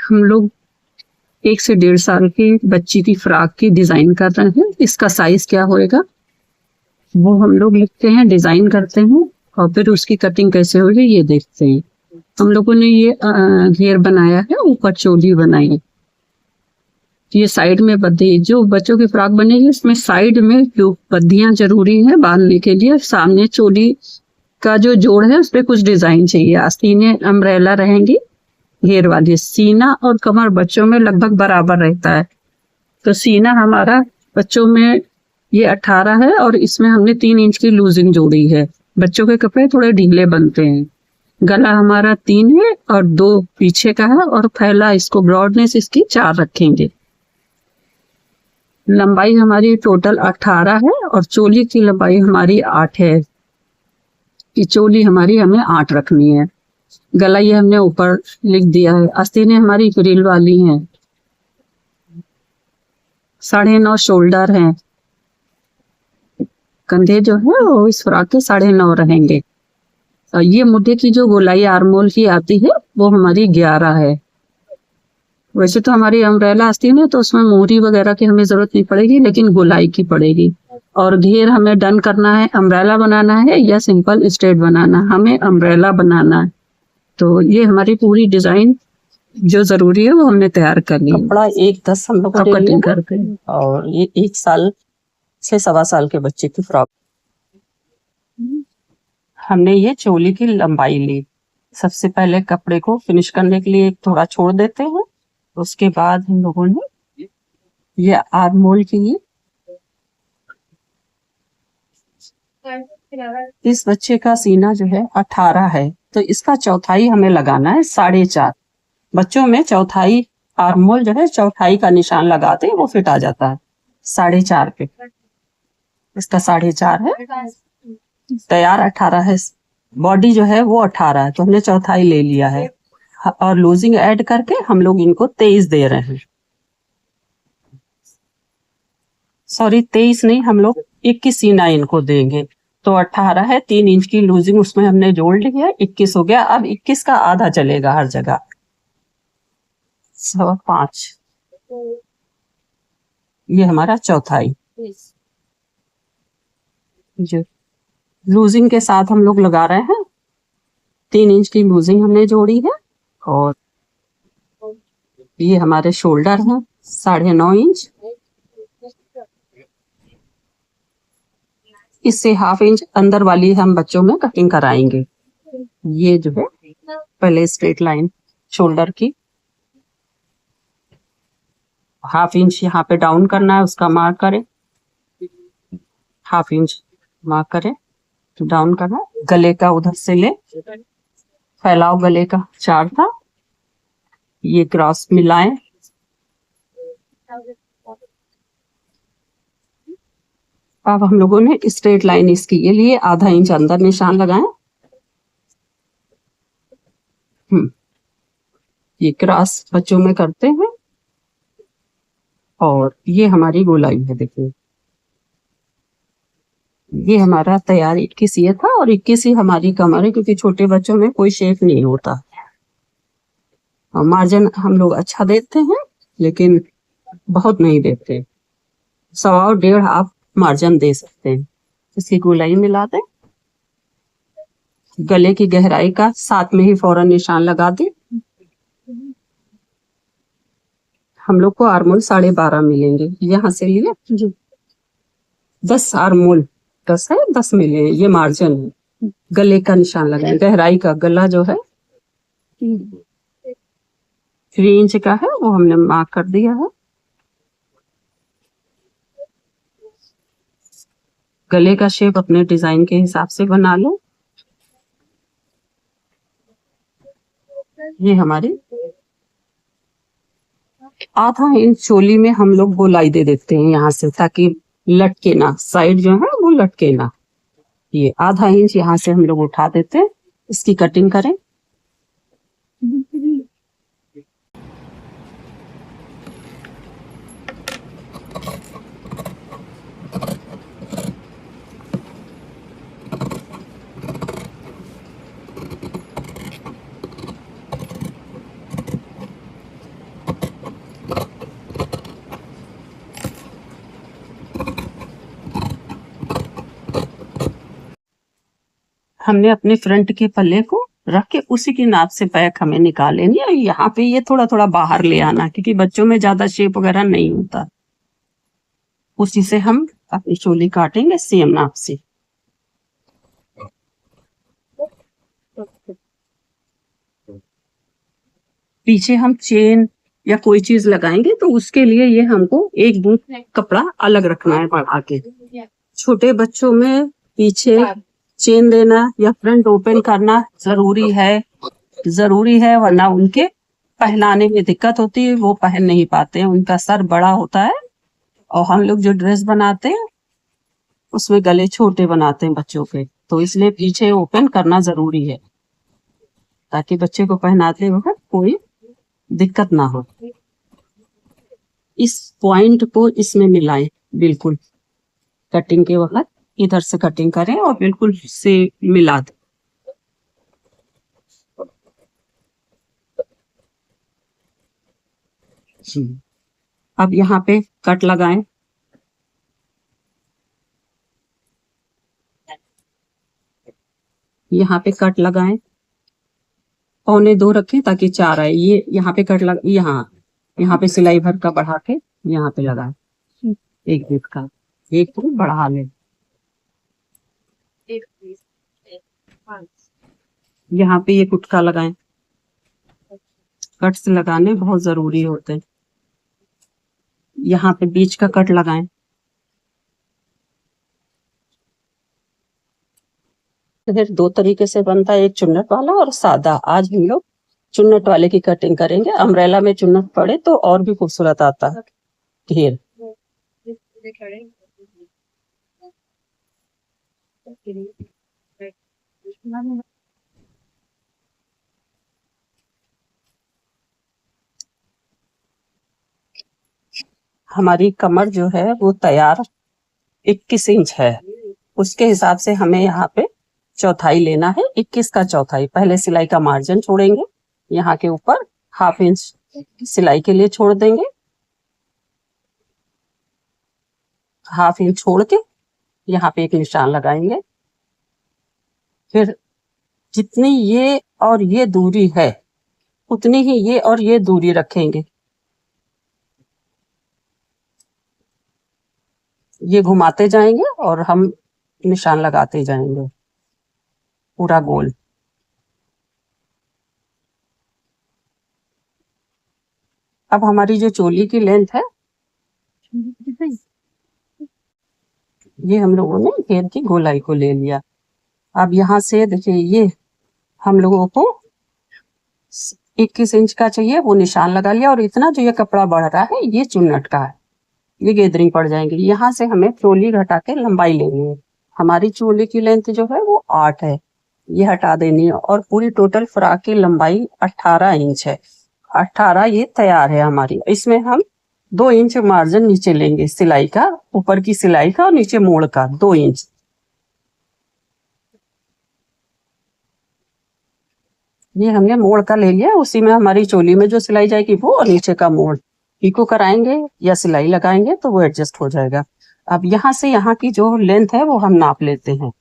हम लोग 1 से 1.5 साल की बच्ची की फ्रॉक की डिजाइन कर रहे हैं। इसका साइज क्या होएगा वो हम लोग लिखते हैं, डिजाइन करते हैं और फिर उसकी कटिंग कैसे होगी ये देखते हैं। हम लोगों ने ये घेर बनाया है, ऊपर चोली बनाई है। ये साइड में बद्धी, जो बच्चों की फ्रॉक बनेगी इसमें साइड में जो बद्धियां जरूरी है बांधने के लिए। सामने चोली का जो जोड़ है उस पर कुछ डिजाइन चाहिए। आस्तीनें अम्ब्रेला रहेंगी घेर वाली। सीना और कमर बच्चों में लगभग बराबर रहता है, तो सीना हमारा बच्चों में ये 18 है और इसमें हमने 3 इंच की लूजिंग जोड़ी है। बच्चों के कपड़े थोड़े ढीले बनते हैं। गला हमारा 3 है और 2 पीछे का है और फैला इसको ब्रॉडनेस इसकी 4 रखेंगे। लंबाई हमारी टोटल 18 है और चोली की लंबाई हमारी 8 है। कि चोली हमारी हमें 8 रखनी है। गला ये हमने ऊपर लिख दिया है। आस्तीनें हमारी फ्रिल वाली हैं। 9.5 शोल्डर हैं। कंधे जो है वो इस फ्रॉक के 9.5 रहेंगे। और ये मुद्दे की जो गोलाई आर्मोल की आती है वो हमारी 11 है। वैसे तो हमारी अम्ब्रेला आस्तीन है तो उसमें मोहरी वगैरह की हमें जरूरत नहीं पड़ेगी, लेकिन गोलाई की पड़ेगी। और घेर हमें डन करना है, अम्ब्रेला बनाना है या सिंपल स्ट्रेट बनाना। हमें अम्ब्रेला बनाना है। तो ये हमारी पूरी डिजाइन जो जरूरी है वो हमने तैयार कर ली। कपड़ा 1:10 हम लोग कटिंग करके, और ये 1 साल से 1.25 साल के बच्चे की फ्रॉक। हमने ये चोली की लंबाई ली। सबसे पहले कपड़े को फिनिश करने के लिए थोड़ा छोड़ देते हैं। उसके बाद हम लोगों ने ये आर्मोल की, इस बच्चे का सीना जो है 18 है तो इसका चौथाई हमें लगाना है 4.5। बच्चों में चौथाई आर्मोल जो है चौथाई का निशान लगाते हैं वो फिट आ जाता है 4.5 पे। इसका 4.5 है। तैयार 18 है। बॉडी जो है वो 18 है तो हमने चौथाई ले लिया है और लूजिंग ऐड करके हम लोग इनको 23 दे रहे हैं। सॉरी 23 नहीं, हम लोग 21 सीना इनको देंगे। तो 18 है, 3 इंच की लूजिंग उसमें हमने जोड़ ली है, 21 हो गया। अब 21 का आधा चलेगा हर जगह, 5.25। ये हमारा चौथाई जो लूजिंग के साथ हम लोग लगा रहे हैं। 3 इंच की लूजिंग हमने जोड़ी है और ये हमारे शोल्डर हैं 9.5 इंच। इससे 1/2 इंच अंदर वाली हम बच्चों में कटिंग कराएंगे। ये जो है पहले स्ट्रेट लाइन शोल्डर की 1/2 इंच यहाँ पे डाउन करना है, उसका मार्क करें। 1/2 इंच मार्क करें, डाउन करना। गले का उधर से ले, फैलाव गले का 4 था, ये क्रॉस मिलाएं। अब हम लोगों ने स्ट्रेट लाइन इसकी ये लिए 1/2 इंच अंदर निशान लगाएं। ये क्रॉस बच्चों में करते हैं और ये हमारी गोलाई है। देखिए ये हमारा तैयार 21 ये था और 21 ही हमारी कमर है, क्योंकि छोटे बच्चों में कोई शेप नहीं होता। और मार्जिन हम लोग अच्छा देते हैं लेकिन बहुत नहीं देते। 1.25 और 1.5 आप मार्जिन दे सकते हैं। इसकी गोलाई मिला दें। गले की गहराई का साथ में ही फौरन निशान लगा दें। हम लोग को आर्मोल 12.5 मिलेंगे। यहाँ से लिए 10 आर्मोल 10 है, 10 मिले। ये मार्जिन है। गले का निशान लगाएं। गहराई का गला जो है 3 इंच का है, वो हमने मार्क कर दिया है। गले का शेप अपने डिजाइन के हिसाब से बना लो। ये हमारी 1/2 इंच चोली में हम लोग गोलाई दे देते हैं यहाँ से, ताकि लटके ना, साइड जो है वो लटके ना। ये 1/2 इंच यहाँ से हम लोग उठा देते हैं। इसकी कटिंग करें। हमने अपने फ्रंट के पल्ले को रख के उसी की नाप से बैक हमें निकाल लेनी है। यहाँ पे ये थोड़ा थोड़ा बाहर ले आना, क्योंकि बच्चों में ज्यादा शेप वगैरह नहीं होता। उसी से हम अपनी चोली काटेंगे सेम नाप से। पीछे हम चेन या कोई चीज लगाएंगे तो उसके लिए ये हमको एक बूथ कपड़ा अलग रखना है बढ़ा के। छोटे बच्चों में पीछे चेन देना या फ्रंट ओपन करना जरूरी है, वरना उनके पहनाने में दिक्कत होती है, वो पहन नहीं पाते हैं, उनका सर बड़ा होता है। और हम लोग जो ड्रेस बनाते हैं उसमें गले छोटे बनाते हैं बच्चों के, तो इसलिए पीछे ओपन करना जरूरी है ताकि बच्चे को पहनाते वक्त कोई दिक्कत ना हो। इस पॉइंट को इसमें मिलाएं, बिल्कुल कटिंग के वक्त इधर से कटिंग करें और बिल्कुल से मिला दें। अब यहाँ पे कट लगाएं। यहाँ पे कट लगाएं, 1.25 रखें ताकि 4 आए। ये यहाँ पे कट लगा, यहाँ पे सिलाई भर का बढ़ा के यहाँ पे लगाएं। एक बीट का एक तो बढ़ा लें। यहाँ पे ये कुटका लगाएं। कट से लगाने बहुत जरूरी होते हैं। यहाँ पे बीच का कट लगाएं। फिर 2 तरीके से बनता है, एक चुन्नट वाला और सादा। आज हम लोग चुन्नट वाले की कटिंग करेंगे। अम्ब्रेला में चुन्नट पड़े तो और भी खूबसूरत आता है घेर। हमारी कमर जो है वो तैयार 21 इंच है, उसके हिसाब से हमें यहाँ पे चौथाई लेना है। 21 का चौथाई। पहले सिलाई का मार्जिन छोड़ेंगे, यहाँ के ऊपर 1/2 इंच सिलाई के लिए छोड़ देंगे। 1/2 इंच छोड़ के यहाँ पे एक निशान लगाएंगे। फिर जितनी ये और ये दूरी है उतनी ही ये और ये दूरी रखेंगे। ये घुमाते जाएंगे और हम निशान लगाते जाएंगे पूरा गोल। अब हमारी जो चोली की लेंथ है ये हम लोगों ने घेर की गोलाई को ले लिया। अब यहाँ से देखिए ये हम लोगों को 21 इंच का चाहिए, वो निशान लगा लिया। और इतना जो ये कपड़ा बढ़ रहा है ये चुन्नट का है, ये गैदरिंग पड़ जाएंगे। यहाँ से हमें चोली घटा के लंबाई लेनी है। हमारी चोली की लेंथ जो है वो 8 है, ये हटा देनी है। और पूरी टोटल फ्रॉक की लंबाई 18 इंच है। 18 ये तैयार है हमारी। इसमें हम 2 इंच मार्जिन नीचे लेंगे सिलाई का, ऊपर की सिलाई का और नीचे मोड़ का 2 इंच। ये हमने मोड़ का ले लिया, उसी में हमारी चोली में जो सिलाई जाएगी वो, और नीचे का मोड़। पीको कराएंगे या सिलाई लगाएंगे तो वो एडजस्ट हो जाएगा। अब यहाँ से यहाँ की जो लेंथ है वो हम नाप लेते हैं।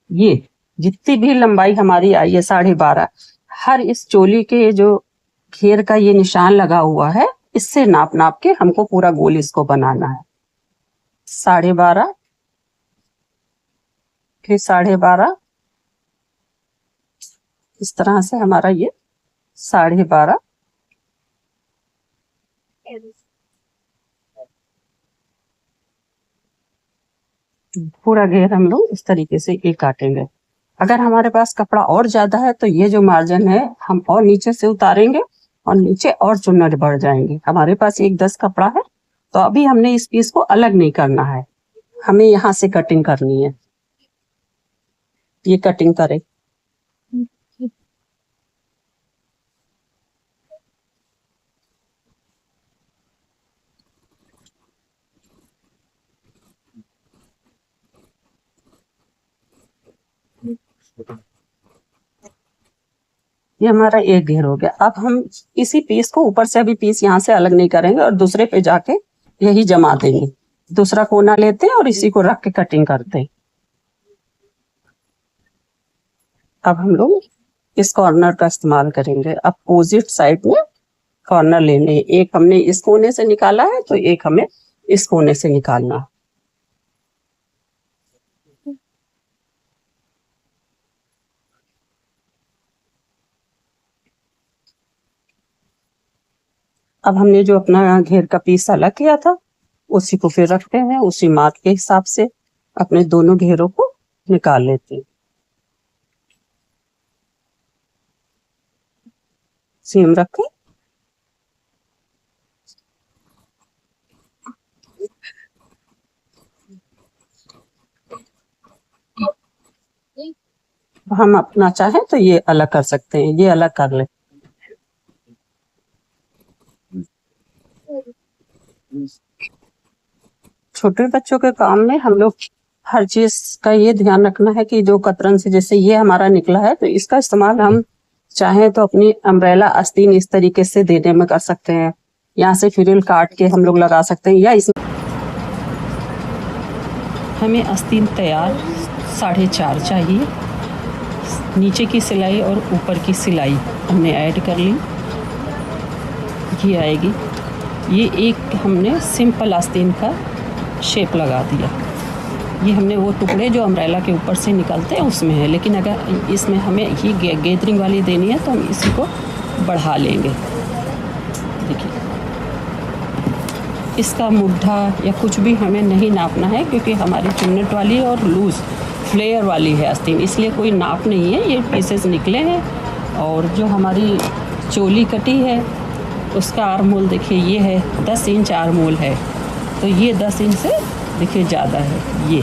ये जितनी भी लंबाई हमारी आई है 12.5, हर इस चोली के जो घेर का ये निशान लगा हुआ है इससे नाप नाप के हमको पूरा गोल इसको बनाना है। 12.5, फिर 12.5, इस तरह से हमारा ये 12.5। पूरा घेर हम लोग इस तरीके से एक काटेंगे। अगर हमारे पास कपड़ा और ज्यादा है तो ये जो मार्जिन है हम और नीचे से उतारेंगे और नीचे और चुन्नट बढ़ जाएंगे। हमारे पास 1/10 कपड़ा है तो अभी हमने इस पीस को अलग नहीं करना है, हमें यहाँ से कटिंग करनी है। ये कटिंग करें। ये हमारा एक घेर हो गया। अब हम इसी पीस को ऊपर से अभी पीस यहाँ से अलग नहीं करेंगे और दूसरे पे जाके यही जमा देंगे। दूसरा कोना लेते हैं और इसी को रख के कटिंग करते हैं। अब हम लोग इस कॉर्नर का इस्तेमाल करेंगे। अपोजिट साइड में कॉर्नर लेने, एक हमने इस कोने से निकाला है तो एक हमें इस कोने से निकालना है। अब हमने जो अपना घेर का पीस अलग किया था उसी को फिर रखते हैं, उसी माप के हिसाब से अपने दोनों घेरों को निकाल लेते हैं। सीम रखें, हम अपना चाहें तो ये अलग कर सकते हैं, ये अलग कर ले। छोटे बच्चों के काम में हम लोग हर चीज का ये ध्यान रखना है कि जो कतरन से, जैसे ये हमारा निकला है तो इसका इस्तेमाल हम चाहें तो अपनी अम्ब्रेला आस्तीन इस तरीके से देने में कर सकते हैं। यहाँ से फ्रिल काट के हम लोग लगा सकते हैं, या इस हमें आस्तीन तैयार 4.5 चाहिए। नीचे की सिलाई और ऊपर की सिलाई हमने ऐड कर ली, ये आएगी। ये एक हमने सिंपल आस्तीन का शेप लगा दिया। ये हमने वो टुकड़े जो अम्ब्रेला के ऊपर से निकलते हैं उसमें है, लेकिन अगर इसमें हमें ही गैदरिंग वाली देनी है तो हम इसी को बढ़ा लेंगे। देखिए, इसका मुड्ढा या कुछ भी हमें नहीं नापना है, क्योंकि हमारी चुन्नट वाली और लूज़ फ्लेयर वाली है आस्तीन, इसलिए कोई नाप नहीं है। ये पीसेस निकले हैं। और जो हमारी चोली कटी है उसका आर्म होल देखिए, ये है 10 इंच आर्म होल है, तो ये 10 इंच से देखिए ज़्यादा है।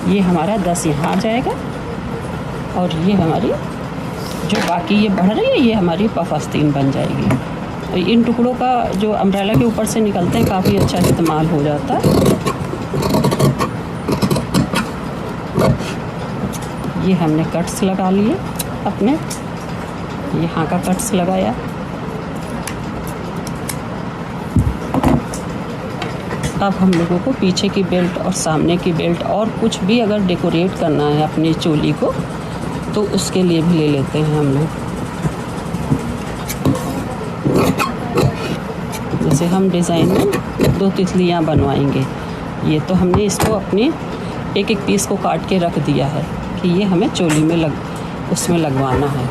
ये हमारा 10 यहाँ आ जाएगा, और ये हमारी जो बाकी ये बढ़ रही है ये हमारी पफ आस्तीन बन जाएगी। तो इन टुकड़ों का जो अम्ब्रेला के ऊपर से निकलते हैं काफ़ी अच्छा इस्तेमाल हो जाता है। ये हमने कट्स लगा लिए अपने, यहाँ का कट्स लगाया। अब हम लोगों को पीछे की बेल्ट और सामने की बेल्ट और कुछ भी अगर डेकोरेट करना है अपनी चोली को तो उसके लिए भी ले लेते हैं हम लोग। जैसे हम डिज़ाइन में 2 तितलियाँ बनवाएंगे, ये तो हमने इसको अपने एक एक पीस को काट के रख दिया है कि ये हमें चोली में उसमें लगवाना है।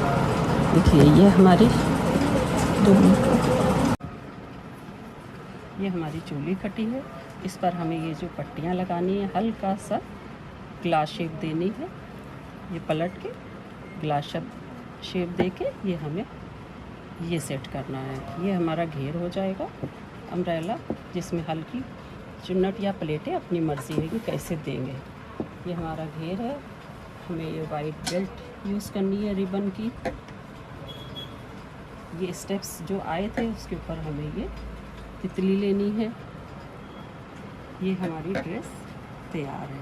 देखिए, ये हमारी ये हमारी चोली कटी है। इस पर हमें ये जो पट्टियाँ लगानी है, हल्का सा ग्लास शेप देनी है। ये पलट के ग्लास शेप दे के ये हमें ये सेट करना है। ये हमारा घेर हो जाएगा अम्ब्रेला, जिसमें हल्की चुन्नट या प्लेटें अपनी मर्ज़ी है कि कैसे देंगे। ये हमारा घेर है। हमें ये वाइट बेल्ट यूज़ करनी है रिबन की। ये स्टेप्स जो आए थे उसके ऊपर हमें ये तितली लेनी है। ये हमारी ड्रेस तैयार है।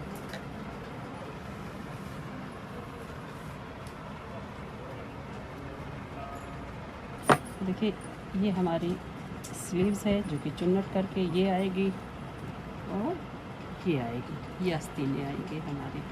देखिए, ये हमारी स्लीव्स है जो कि चुन्नट करके ये आएगी, और ये आएगी, ये आस्तीनें आएंगी हमारी।